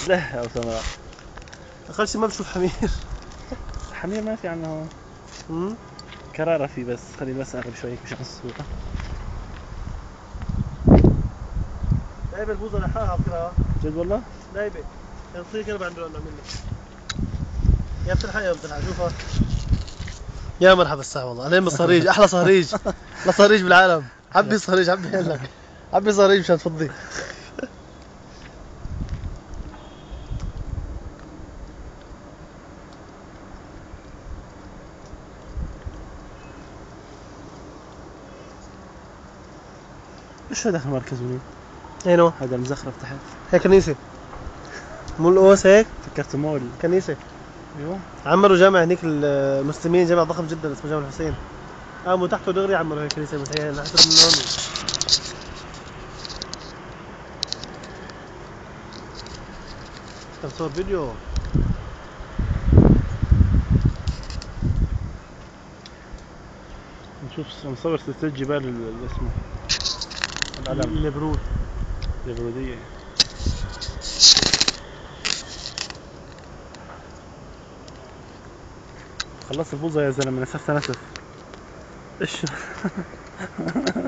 لا يا أسامة، اقل شيء ما بشوف حمير. حمير ما في عنا هون. كرارة في، بس خليني بس أقرب شوي مش على الصورة. نايبه البوظه لحالها على فكره. جد والله؟ نايبه تصير كلب عند عملنا. يا بتلحق يا بتلحق، شوفها. يا مرحبا الساعة والله، علينا بالصهريج، أحلى صهريج، أحلى صهريج بالعالم. عبي صهريج، عبي لك، عبي صهريج مشان تفضي. إيش هذا المركز منين؟ هينو هذا المزخرف تحت. هي كنيسة، مو القوس هيك؟ فكرته مول. كنيسة. أيوه. عمروا جامع هنيك المسلمين، جامع ضخم جدا اسمه جامع الحسين. قاموا تحته دغري عمروا هيك كنيسة مسيحية، نحسب من هون. بصور فيديو. نصور سلسلة جبال اللي اسمه العلم. البرود. البرودية. خلصت البوظة يا زلمة، أنا صرت أنسف. إيش؟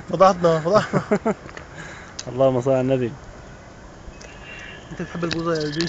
فضحتنا فضحنا. اللهم صل على النبي. أنت بتحب البوظة يا قلبي؟